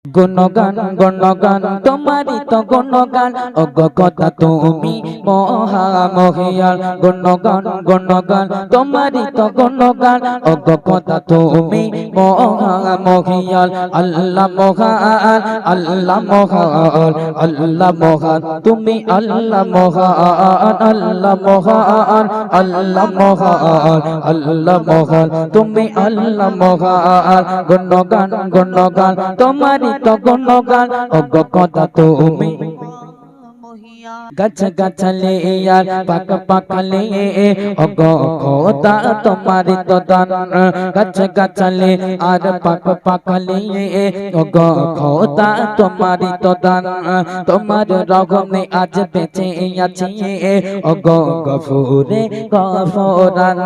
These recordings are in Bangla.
গুণগান গুণগান তোমারি তো গুণগান ওগো কথা তুমি মহামহিয়ান গুণগান গুণগান তোমারি তো গুণগান ওগো কথা তুমি মহামহিয়ান আল্লাহ মহান আল্লাহ মহান আল্লাহ মহান তুমি আল্লাহ মহান আল্লাহ মহান আল্লাহ মহান আল্লাহ মহান তুমি আল্লাহ মহান গুণগান গুণগান তোমারি তো গুণগান ওগো কথা তুমি গাছ গাছালে আর পাক পাকলে ওগো খোদা তোমারি তো দান গাছ গাছালে আর পাক পাকলে ওগো খোদা তোমারি তো দান তোমার রহমে আজ বেঁচে আছি ওগো গফুরে গফুরান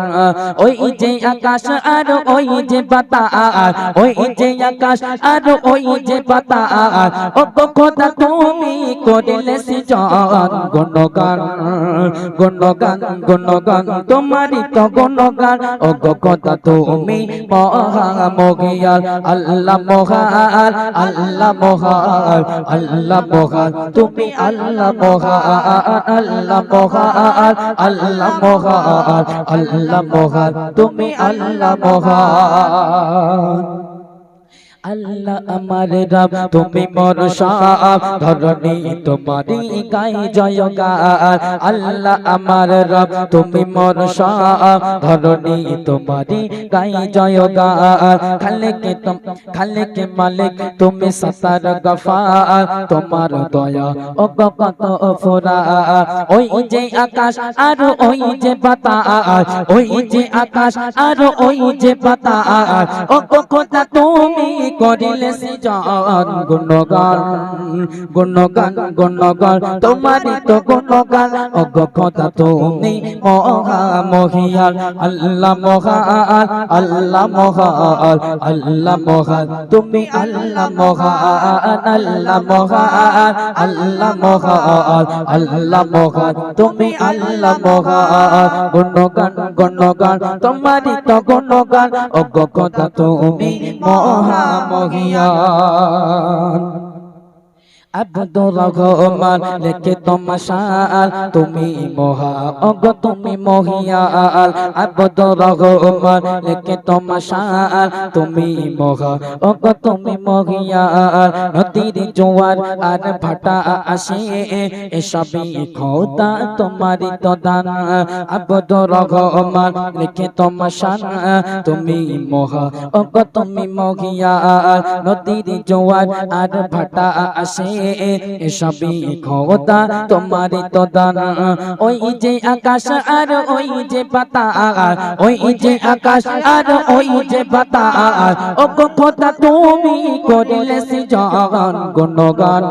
ওই যে আকাশ আর ওই যে বাতাস ওই যে আকাশ আর ওই যে বাতাস ওগো খোদা তুমি করিলে সৃজন গুণগান গুণগান গুণগান তোমারি তো গুণগান ওগো কথা তুমি মহামহিয়ান আল্লাহ মহান আল্লাহ মহান আল্লাহ মহান তুমি আল্লাহ মহান আল্লাহ মহান আল্লাহ মহান আল্লাহ মহান তুমি আল্লাহ মহান আল্লাহ আমার রব তুমি মোর সব ধরণী তোমারি গাই জয়গান আল্লাহ আমার রব তুমি মোর সব ধরণী তোমারি গাই জয়গান খালেকে মালিক তুমি সতার গফার তোমার দয়া ও কত ফুরা ওই যে আকাশ আর ওই যে বাতাস ওই যে আকাশ আর ওই যে বাতাস ও কথা তুমি করিলে সৃজন গুণগান গুণগান গুণগান তোমারি তো গুণগান ওগো কথা তুমি মহামহিয়ান আল্লাহ মহান আল্লাহ মহান আল্লাহ মহান তুমি আল্লাহ মহান আল্লাহ মহান আল্লাহ মহান আল্লাহ মহান তুমি আল্লাহ মহান গুণগান গুণগান তোমারি তো গুণগান ওগো কথা তুমি মহামহিয়ান আব্দুর রহমান লেখে তমাশাল তুমি মহা ওগো তুমি মহিয়াল আব্দুর রহমান লেখে তমাশাল তুমি মহা ওগো তুমি মহিয়াল নদীর জোয়ার আর ভাটা আসে এসবই খোদা তোমারি তো দান আব্দুর রহমান লেখে তমাশাল তুমি মহা ওগো তুমি মহিয়াল নদীর জোয়ার আর ভাটা আসে সবই খোদা তোমারি তো দান ওই যে আকাশ আর ওই যে বাতাস ওই যে আকাশ আর ওই যে বাতাস ও খোদা তুমি করিলে সৃজন গুণগান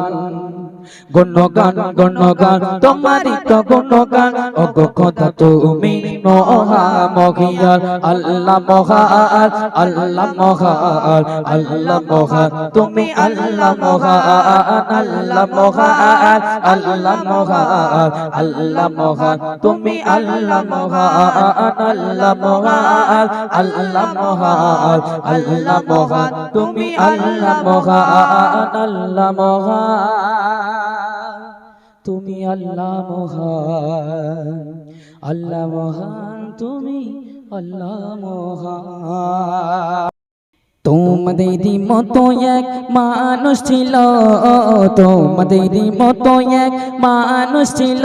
গুণগান গুণগান তোমারি তো গুণগান ওগো কথা তুমি মহামহিয়ান আল্লাহ মহান আল্লাহ মহান আল্লাহ মহান তুমি আল্লাহ মহান আল্লাহ মহান আল্লাহ মহান আল্লাহ মহান তুমি আল্লাহ মহান আল্লাহ মহান আল্লাহ মহান আল্লাহ মহান তুমি আল্লাহ মহান আল্লাহ মহান তুমি আল্লাহ মহান আল্লাহ মহান তুমি আল্লাহ মহান তোমাদেরই মতো এক মানুষ ছিল তোমাদেরই মতো এক মানুষ ছিল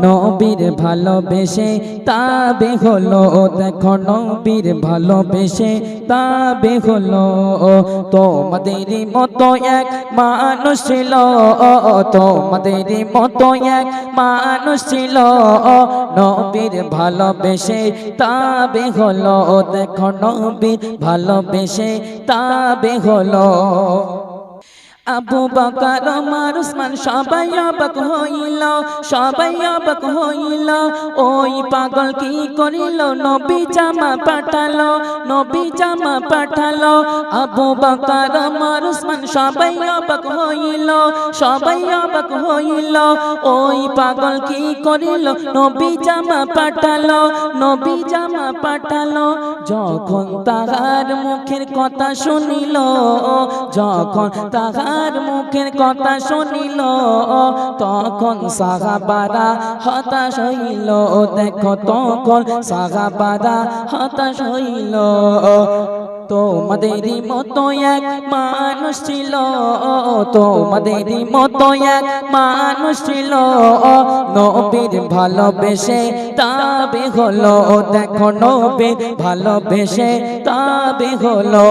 নবীর ভালোবেসে তাবে হলো দেখো নবীর ভালোবেসে তাবে হলো তোমাদেরই মতো এক মানুষ ছিল তোমাদেরই মতো এক মানুষ ছিল নবীর ভালোবেসে তাবে হলো দেখো নবীর ভালোবেসে তাবে হলো আবু বকর ওমর উসমান সবাই অবাক হইল, সবাই অবাক হইল। ওই পাগল কি করিল, নবী জামা পাঠালো, নবী জামা পাঠালো। আবু বকর ওমর উসমান সবাই অবাক হইল, সবাই অবাক হইল। ওই পাগল কি করিল, নবী জামা পাঠালো, নবী জামা পাঠালো। যখন তাহার মুখের কথা শুনিল, যখন তাহার মুখের কথা শুনিল, তখন সাহাবারা হতাশ হইল। দেখো তখন সাহাবারা হতাশ হইল। তোমাদেরই মতো এক মানুষ ছিল, তোমাদেরই মতো এক মানুষ ছিল, নবীর ভালোবেসে তাবে হলো। দেখো নবীর ভালোবেসে তাবে হলো।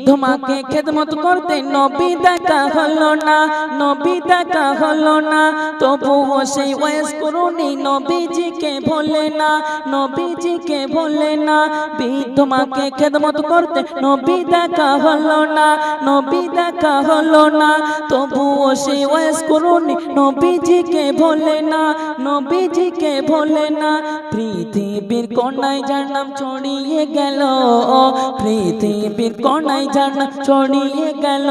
তোমাকে খেদমত করতে নবী দেখা হলো না, নবী দেখা হলো না। তবুও সেই ওয়াজ করুনি নবীজিকে ভোলে না, নবীজিকে ভোলে না। তোমাকে খেদমত করতে নবী দেখা হলো না, নবী দেখা হলো না। তবুও সেই ওয়াজ করুনি নবীজিকে ভোলে না, নবীজিকে ভোলে না। পৃথিবীর কোনায় যার নাম ছড়িয়ে গেল, পৃথিবীর কোনায় যার নাম ছড়িয়ে গেল,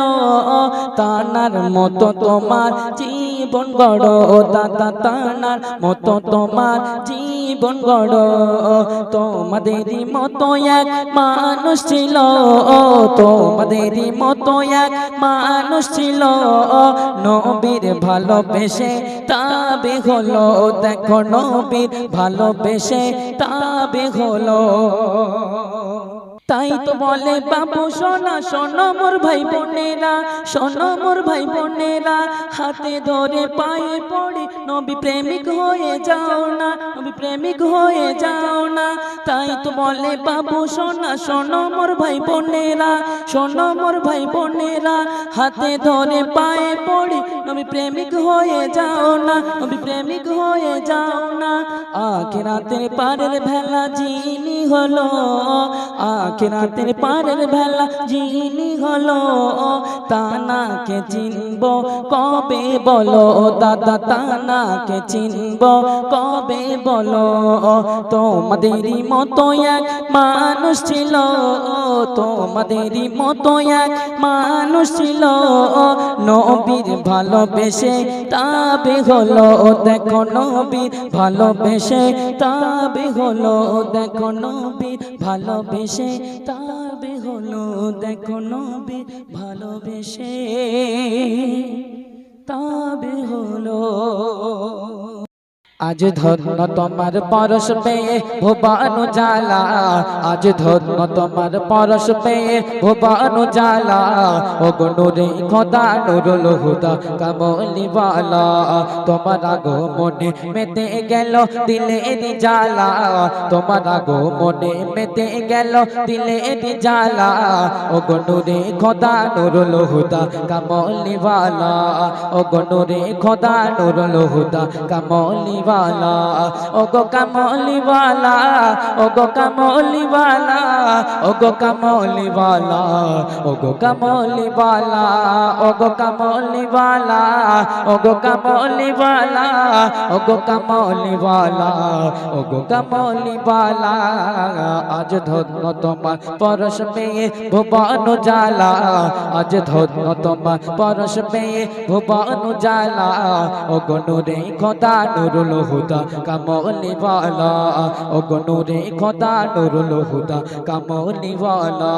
তানার মতো তোমার জীবন গড়ো দাদা, তানার মতো তোমার জীবন গড়ো। তোমাদেরই মতো এক মানুষ ছিল, তোমাদেরই মতো এক মানুষ ছিল, নবীর ভালোবেসে তাবে হলো। দেখো নবীর ভালোবেসে তাবে হলো। তাই তো বলে বাবু সোনা, শোনো মোর ভাই বোনেরা, শোনো মোর ভাই বোনেরা, হাতে ধরে পায়ে পড়ে নবী প্রেমিক হয়ে যাও না, নবী প্রেমিক হয়ে যাও না। তাই তো বলে বাবু সোনা, শোনো মোর ভাই বোনেরা, শোনো মোর ভাই বোনেরা, হাতে ধরে পায়ে পড়ে নবী প্রেমিক হয়ে যাও না, নবী প্রেমিক হয়ে যাও না। আখিরাতের পারের ভেলা যিনি হলো, আখিরাতের পারের ভেলা যিনি হলো, তানাকে চিনব কবে বলো দাদা, তানাকে চিনব কবে বলো। তোমাদেরই মতো এক মানুষ ছিল, তোমাদেরই মতো এক মানুষ ছিল, নবীর ভালোবেসে তাবে হলো। দেখো নবীর ভালোবেসে তাবে হলো, দেখো নবীর ভালোবেসে তাবে হলো, দেখো নবীর ভালোবেসে তাবে হলো। আজ ধন্য তোমার পরশ পেয়ে ভুবন জালা, আজ ধন্য তোমার পরশ পেয়ে ভুবন জালা। ও গো নূরে খোদা নুরুল হুদা কামলিওয়ালা, তোমার আগমনে মেতে গেল দিলের জালা, তোমার আগমনে মেতে গেল দিলের জালা। ও গো নূরে খোদা নুরুল হুদা কামলিওয়ালা, ও গো নূরে খোদা নুরুল হুদা কামলিওয়ালা। ও গো কামলিওয়ালা, ও গো কামলিওয়ালা, ও গো কামলিওয়ালা, ও গো কামলিওয়ালা, ও গো কামলিওয়ালা, ও গো কামলিওয়ালা, ও গো কামলিওয়ালা, ও গো কামলিওয়ালা। আজ ধন্য তোমার পরশ পেয়ে ভুবন জালা, আজ ধন্য তোমার পরশ পেয়ে ভুবন জালা। ও গো নূরে খোদা নুরুল হুদা কামলিওয়ালা, ও গো নূরে খোদা নুরুল হুদা কামলিওয়ালা।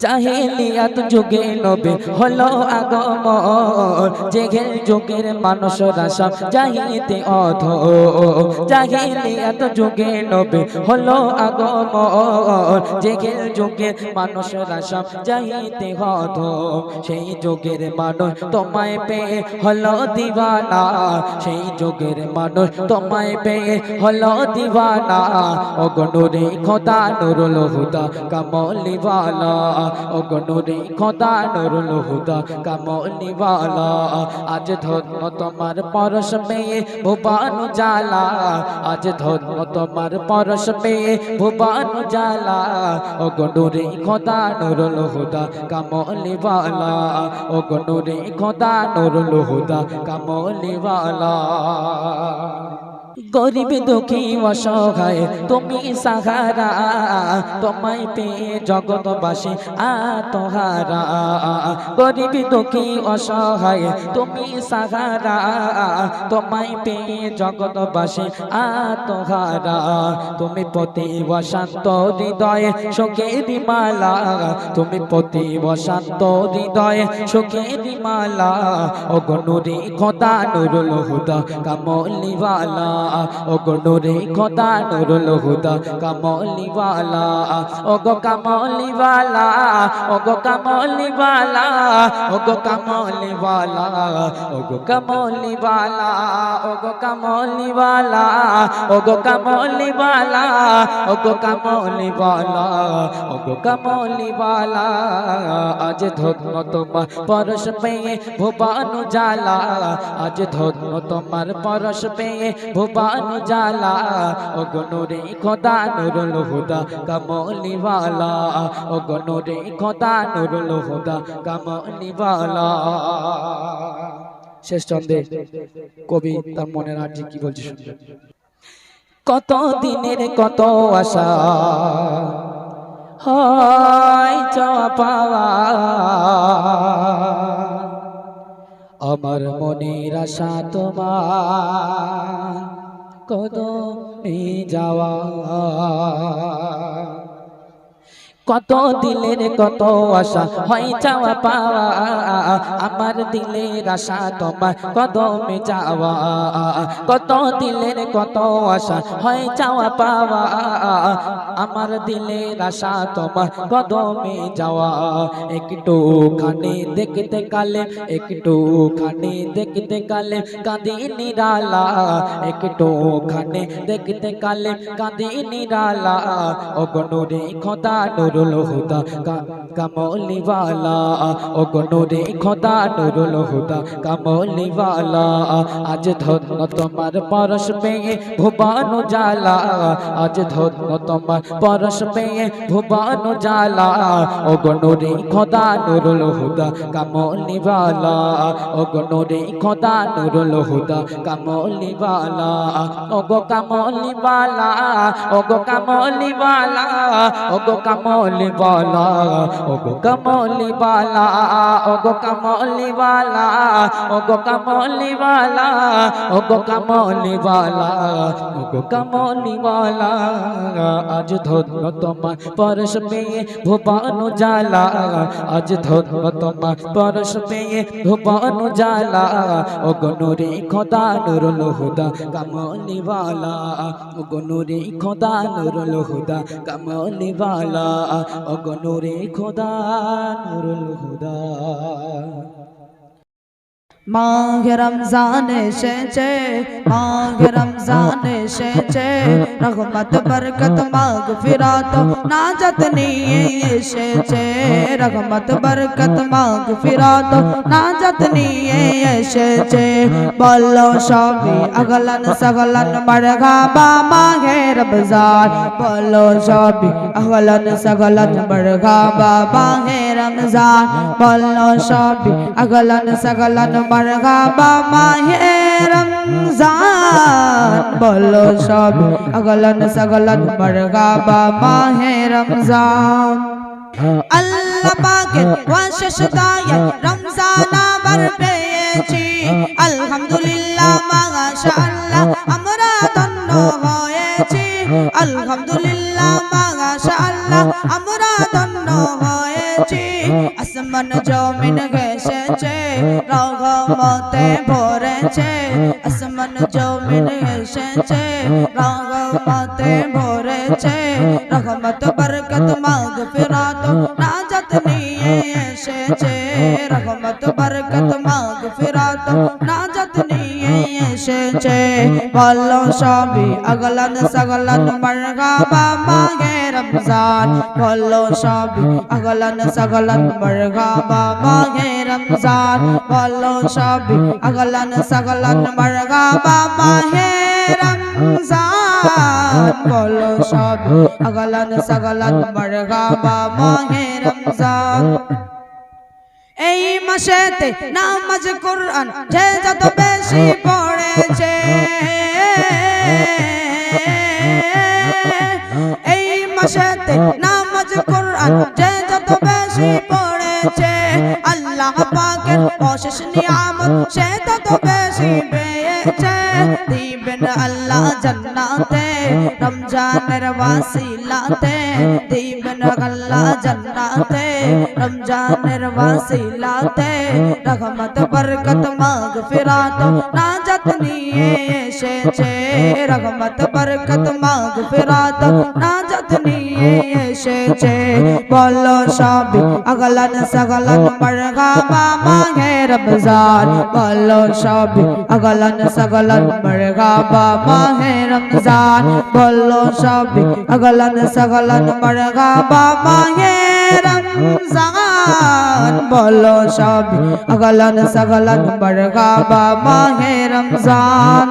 জাহেলিয়াত যুগে নবী হলো আগমন, জেহেল যুগের মানুষরা সব জাহিতে অধম। জাহেলিয়াত যুগে নবী হলো আগমন, জেহেল যুগের মানুষরা সব জাহিতে অধম। সেই যুগের মানুষ তোমায় পেয়ে হলো দিওয়ানা, সেই যুগের মানুষ তোমায় পেয়ে হলো দিওয়ানা। ও গো নূরে খোদা নুরুল হুদা কামলিওয়ালা, ও গো নূরে খোদা নুরুল হুদা কামলি ওয়ালা আজ ধন্য তোমার পরশ পেয়ে ভুবন জালা আজ ধন্য তোমার পরশ পেয়ে ভুবন জালা ও গো নূরে খোদা নুরুল হুদা কামলি ওয়ালা ও গো নূরে খোদা নুরুল হুদা কামলি ওয়ালা গরিব দুঃখী অসহায় তুমি সাহারা তোমায় পেয়ে জগৎবাসী আত্মহারা গরিব দুঃখী অসহায় তুমি সাহারা তোমায় পেয়ে জগৎবাসী আত্মহারা তুমি পতি বসন্ত হৃদয়ে শোকের মালা তুমি পতি বসন্ত হৃদয়ে শোকের মালা ও গো নূরে খোদা নুরুল হুদা কামলি ওয়ালা ও গো নূরে খোদা নুরুল হুদা কামলি ওয়ালা ও গো কামলি ওয়ালা ও গো কামলি ওয়ালা ও গো কামলি ওয়ালা ও গো কামলি ওয়ালা ও গো কামলি ওয়ালা ও গো কামলি ওয়ালা ও গো কামলি ওয়ালা ও গো কামলি ওয়ালা আজ ধন্য তোমার পরশ পেয়ে ভুবন জালা আজ ধন্য তোমার পরশ পেয়ে ভুবন জালা ও গো নূরে খোদা নুরুল হুদা কামলি ওয়ালা ও গো নূরে খোদা নুরুল হুদা কামলি ওয়ালা শেষ ছন্দে কবি তার মনের আর্জি কি বলছে শুনবেন কত দিনের কত আশা হয় চাওয়া পাওয়া আমার মনের আশা তোমার কদমে যাওয়া কত দিলের কত আশা হয় চাওয়া পাওয়া আমার দিলের আশা তোমার কদমে যাওয়া কত দিলের কত আশা হয় চাওয়া পাওয়া আমার দিলের আশা তোমার কদমে যাওয়া একটু খানি দেখতে কালে একটু খানি দেখতে কালে কাঁদি নিরালা একটু খানি দেখতে কালে কাঁদি নিরালা ও গো নূরে খোদা নুরুল হুদা কামলি ওয়ালা ও গো নূরে খোদা নুরুল হুদা কামলি ওয়ালা আজ ধন্য তোমার পরশ পেয়ে ভুবন জালা আজ ধন্য তোমার পরশ পেয়ে ভুবন জালা ও গো নূরে খোদা নুরুল হুদা কামলি ওয়ালা ও গো নূরে খোদা নুরুল হুদা কামলি ওয়ালা ও গো কামলি ওয়ালা ও গো কামলি ওয়ালা ও গো কামলি ওয়ালা ও গো কামলি ওয়ালা ও গো কামলি ওয়ালা ও গো কামলি ওয়ালা ও গো কামলি ওয়ালা ও গো কামলি ওয়ালা আজ ধন্য তোমার পরশ পেয়ে ভুবন জালা আজ ধন্য তোমার পরশ পেয়ে ভুবন জালা ও গো নূরে খোদা নুরুল হুদা কামলি ওয়ালা ও গো নূরে খোদা নুরুল হুদা কামলি ওয়ালা ও গো নূরে খোদা নুরুল হুদা মাঘে রমজান এসেছে মাঘে রমজান এসেছে রহমত বরকত মাগফিরাত নাজাত নিয়ে এসেছে রহমত বরকত মাগফিরাত নাজাত নিয়ে এসেছে বলো সবই আগলান সগলান মারহাবা মাঘে রমজান বলো সবই আগলান সগলান মারহাবা মাঘে রমজান বলো সবই আগলান সগলান মারহাবা মাহে রমজান বলো সব আগলান সগলান মারহাবা মাহে রমজান আল্লাহ পাকের ওয়াশেষ দায়াত রমজান আবার পেয়েছি আলহামদুলিল্লাহ মাশাআল্লাহ আমরা ধন্য হয়েছি আলহামদুলিল্লাহ মাশাআল্লাহ আমরা ধন্য হয়েছি আসমান জমিন ঘেঁষেছে রহমতে ভরেছে আসমান জমিন ঘেঁষেছে রহমতে ভরেছে রহমত বরকত মাগফিরাত নাজাত নিয়ে এসেছে রহমত বরকত মাগফিরাত নাজাত নিয়ে এসেছে বলো সবই আগলান সাগলান মারহাবা মাহে রমজান বলো সবই আগলান সাগলান মারহাবা মাহে রমজান বলো সবই আগলান সাগলান মারহাবা মাহে রমজান বলো সবই আগলান সাগলান মারহাবা মাহে রমজান এই মাসেতে নামাজ কুরআন যে যত বেশি পড়েছে এই মাসেতে নামাজ কুরআন যে যত বেশি পড়েছে আল্লাহ পাকের অশেষ নিয়ামত সে তত বেশি পেয়েছে দিবেন আল্লাহ জান্নাতে রমজানের ওয়াসিলাতে দিবেন আল্লাহ জান্নাতে রমজানের ওয়াসিলাতে রহমত বরকত মাগফিরাত নাজাত নিয়ে এসেছে রহমত বরকত মাগফিরাত নাজাত নিয়ে এসেছে বলো সবই আগলান সাগলান মারহাবা মাহে রমজান বলো সবই আগলান সাগলান মারহাবা মাহে রমজান বলো সবই আগলান সাগলান মারহাবা মাহে রমজান বলো সবই আগলান সাগলান মারহাবা মাহে রমজান